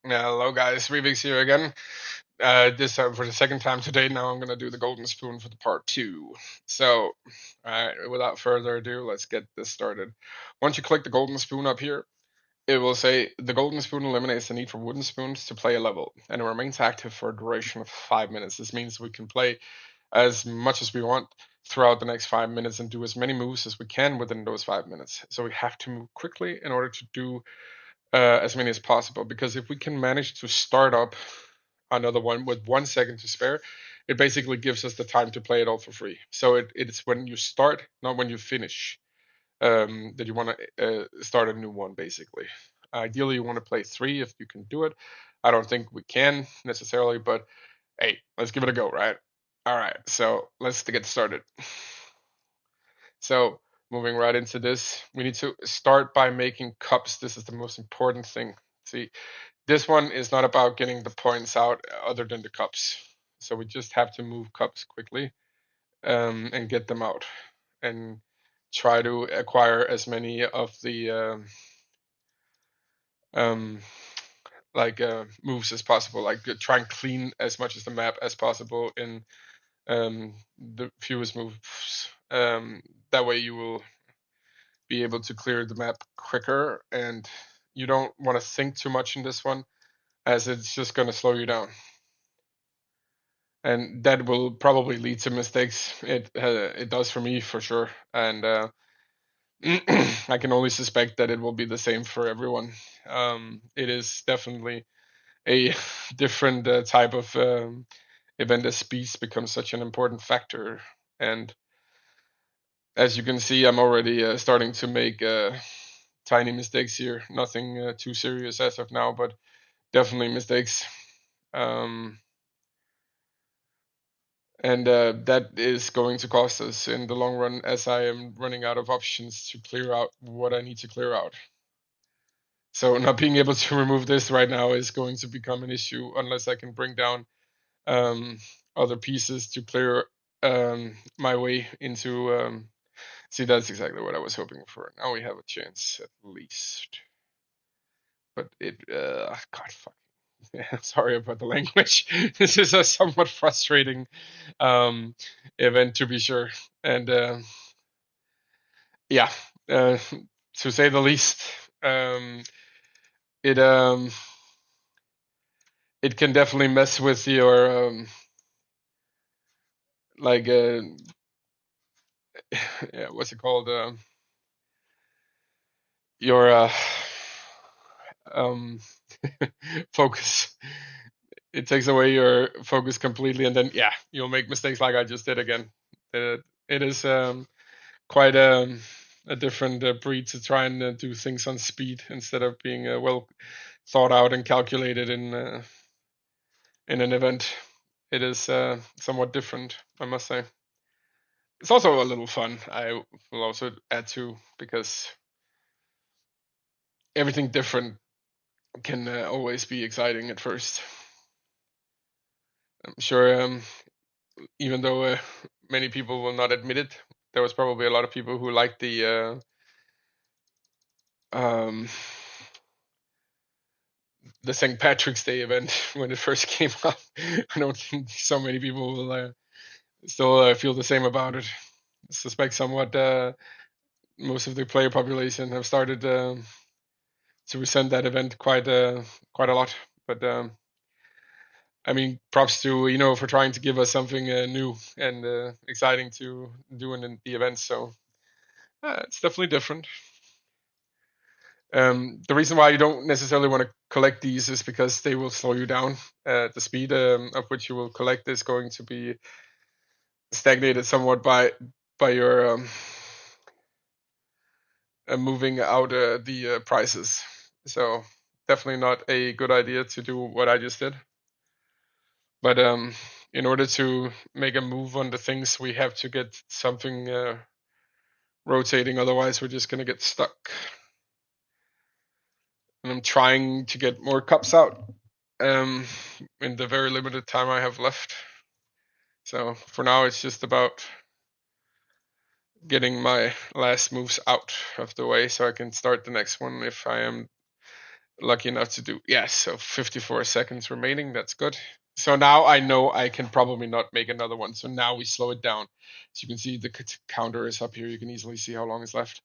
Hello guys, Revix here again. This time for the second time today. Now I'm gonna do the golden spoon for the part two. So, alright, without further ado, let's get this started. Once you click the golden spoon up here, it will say the golden spoon eliminates the need for wooden spoons to play a level, and it remains active for a duration of 5 minutes. This means we can play as much as we want throughout the next 5 minutes and do as many moves as we can within those 5 minutes. So we have to move quickly in order to do as many as possible. Because if we can manage to start up another one with 1 second to spare, it basically gives us the time to play it all for free. So it's when you start, not when you finish, that you want to start a new one, basically. Ideally, you want to play three if you can do it. I don't think we can necessarily, but hey, let's give it a go, right? All right, so let's get started. So moving right into this, we need to start by making cups. This is the most important thing. See, this one is not about getting the points out other than the cups. So we just have to move cups quickly and get them out and try to acquire as many of the um, moves as possible. Like try and clean as much of the map as possible in the fewest moves. That way you will be able to clear the map quicker, and you don't want to think too much in this one, as it's just going to slow you down, and that will probably lead to mistakes. It does for me for sure, and I can only suspect that it will be the same for everyone. It is definitely a different type of event as speed becomes such an important factor, and as you can see, I'm already starting to make tiny mistakes here. Nothing too serious as of now, but definitely mistakes. Um, and that is going to cost us in the long run, as I am running out of options to clear out what I need to clear out. So not being able to remove this right now is going to become an issue unless I can bring down um, other pieces to clear my way into. See, that's exactly what I was hoping for. Now we have a chance at least. But God, fuck. Yeah, sorry about the language. This is a somewhat frustrating um, event to be sure, and yeah, uh, to say the least. Um, it it can definitely mess with your like yeah, what's it called? Your um, focus. It takes away your focus completely, and then yeah, you'll make mistakes like I just did again. It is quite a different breed to try and do things on speed instead of being well thought out and calculated in an event. It is somewhat different, I must say. It's also a little fun. I will also add to, because everything different can always be exciting at first. I'm sure, even though many people will not admit it, there was probably a lot of people who liked um, the St. Patrick's Day event when it first came out. I don't think so many people will still feel the same about it. I suspect somewhat most of the player population have started to resent that event quite a lot. But I mean, props to for trying to give us something new and exciting to do in the event. So it's definitely different. The reason why you don't necessarily want to collect these is because they will slow you down. The speed of which you will collect is going to be stagnated somewhat by your moving out the prices. So definitely not a good idea to do what I just did. But in order to make a move on the things, we have to get something rotating. Otherwise, we're just gonna get stuck. And I'm trying to get more cups out um, in the very limited time I have left. So for now, it's just about getting my last moves out of the way so I can start the next one if I am lucky enough to do. Yes, so 54 seconds remaining. That's good. So now I know I can probably not make another one. So now we slow it down. So you can see the counter is up here. You can easily see how long is left.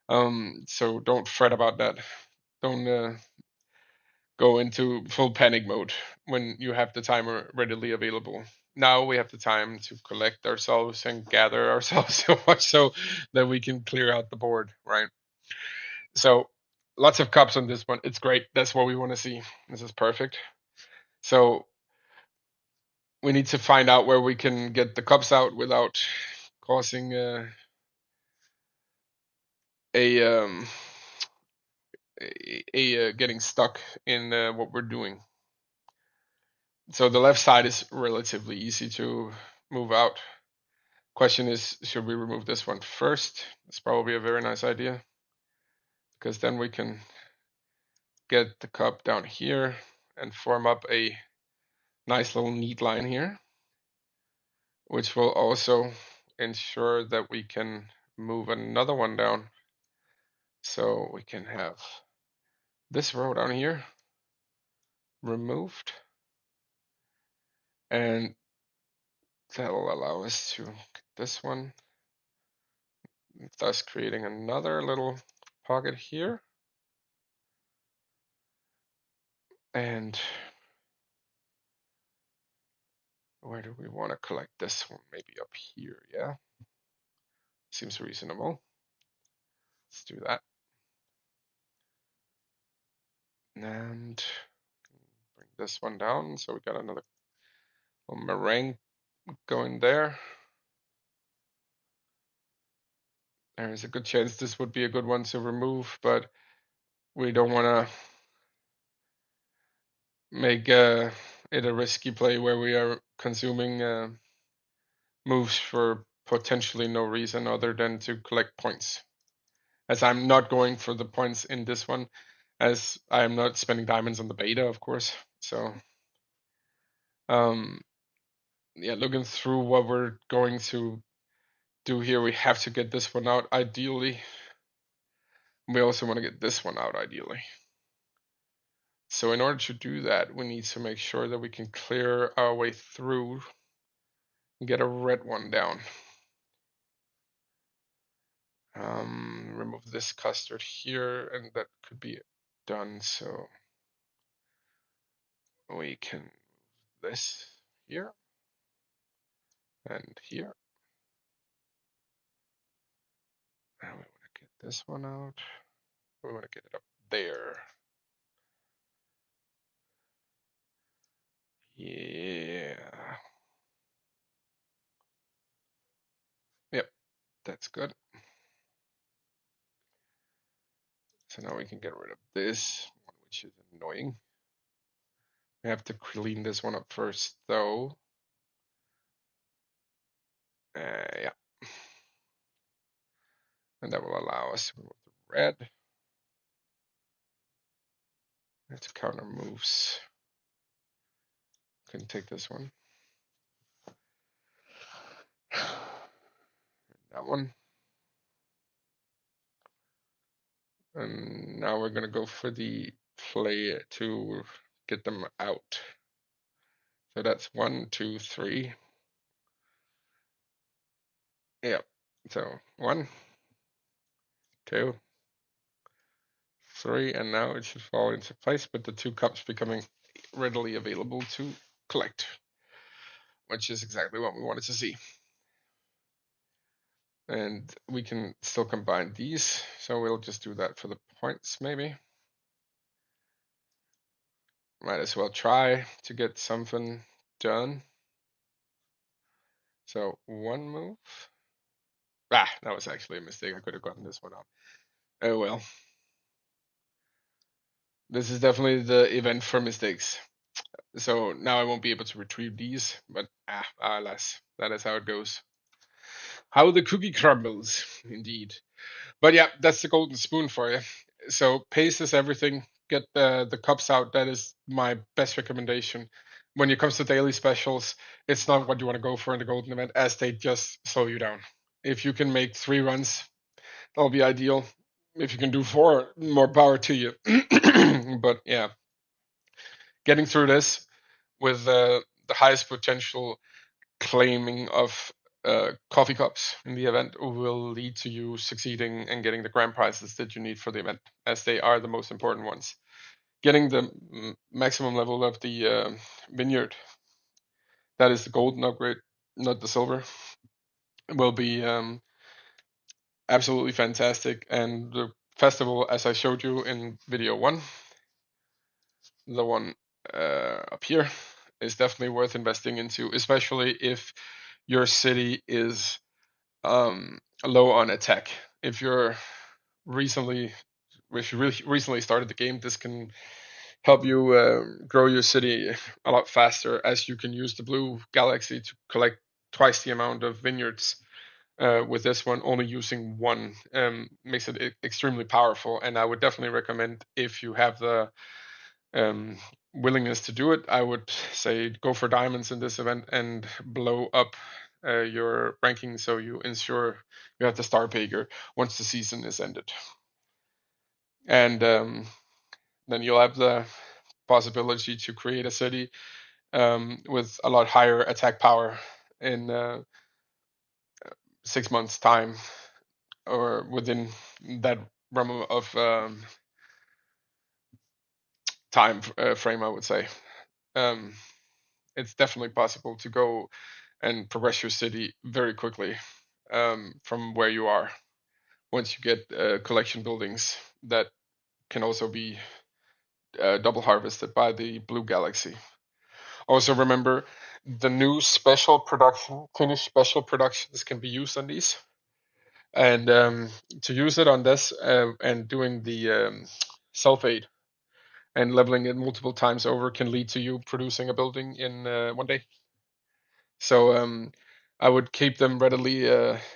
So don't fret about that. Don't go into full panic mode when you have the timer readily available. Now we have the time to collect ourselves and gather ourselves so much so that we can clear out the board, right? So lots of cups on this one. It's great. That's what we want to see. This is perfect. So we need to find out where we can get the cups out without causing a um, getting stuck in what we're doing. So the left side is relatively easy to move out. Question is, should we remove this one first? It's probably a very nice idea because then we can get the cup down here and form up a nice little neat line here, which will also ensure that we can move another one down. So we can have this row down here removed, and that'll allow us to get this one, thus creating another little pocket here. And where do we want to collect this one? Maybe up here, yeah? Seems reasonable. Let's do that. And bring this one down. So we got another meringue going there. There's a good chance this would be a good one to remove, but we don't want to make it a risky play where we are consuming moves for potentially no reason other than to collect points. As I'm not going for the points in this one, as I'm not spending diamonds on the beta, of course. So, yeah, looking through what we're going to do here, we have to get this one out ideally. We also want to get this one out ideally. So in order to do that, we need to make sure that we can clear our way through and get a red one down. Remove this custard here, and that could be done. So we can this here and here. And we want to get this one out. We want to get it up there. Yeah. Yep, that's good. So now we can get rid of this one, which is annoying. We have to clean this one up first, though. Yeah. And that will allow us to remove the red. Let's counter moves. Can take this one. That one. And now we're going to go for the play to get them out. So that's 1, 2, 3. Yep. So 1, 2, 3, and now it should fall into place with the 2 cups becoming readily available to collect, which is exactly what we wanted to see. And we can still combine these, so we'll just do that for the points maybe. Might as well try to get something done. So 1 move. Ah, that was actually a mistake. I could have gotten this one out. Oh well. This is definitely the event for mistakes. So now I won't be able to retrieve these, but alas, that is how it goes. How the cookie crumbles, indeed. But yeah, that's the golden spoon for you. So pace is everything. Get the cups out. That is my best recommendation. When it comes to daily specials, it's not what you want to go for in the golden event, as they just slow you down. If you can make 3 runs, that'll be ideal. If you can do four, more power to you. But yeah, getting through this with the highest potential claiming of coffee cups in the event will lead to you succeeding and getting the grand prizes that you need for the event, as they are the most important ones. Getting the maximum level of the vineyard, that is the golden upgrade, not the silver, will be absolutely fantastic. And the festival, as I showed you in video one, the one up here, is definitely worth investing into, especially if your city is low on attack. If you're recently, if you really recently started the game, this can help you grow your city a lot faster, as you can use the blue galaxy to collect twice the amount of vineyards. With this one, only using one makes it extremely powerful, and I would definitely recommend, if you have the um, willingness to do it, I would say go for diamonds in this event and blow up your ranking so you ensure you have the star bigger once the season is ended. And then you'll have the possibility to create a city with a lot higher attack power in 6 months' time, or within that realm of time frame, I would say. Um, it's definitely possible to go and progress your city very quickly from where you are once you get collection buildings that can also be double harvested by the blue galaxy. Also remember, the new special production, finished special productions can be used on these. And to use it on this and doing the sulfate and leveling it multiple times over can lead to you producing a building in one day. So I would keep them readily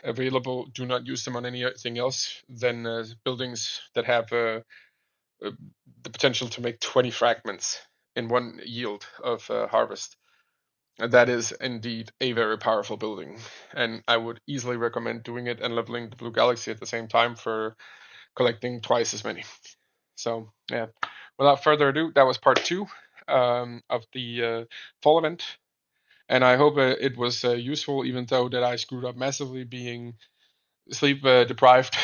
available. Do not use them on anything else than buildings that have uh, the potential to make 20 fragments in one yield of harvest. And that is indeed a very powerful building, and I would easily recommend doing it and leveling the blue galaxy at the same time for collecting twice as many. So yeah, without further ado, that was part two of the fall event, and I hope it was useful, even though that I screwed up massively, being sleep deprived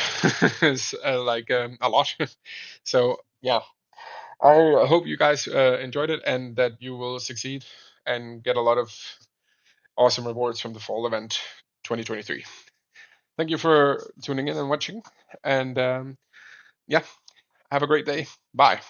is like a lot. So yeah, I hope you guys enjoyed it and that you will succeed and get a lot of awesome rewards from the fall event 2023. Thank you for tuning in and watching, and yeah, have a great day. Bye.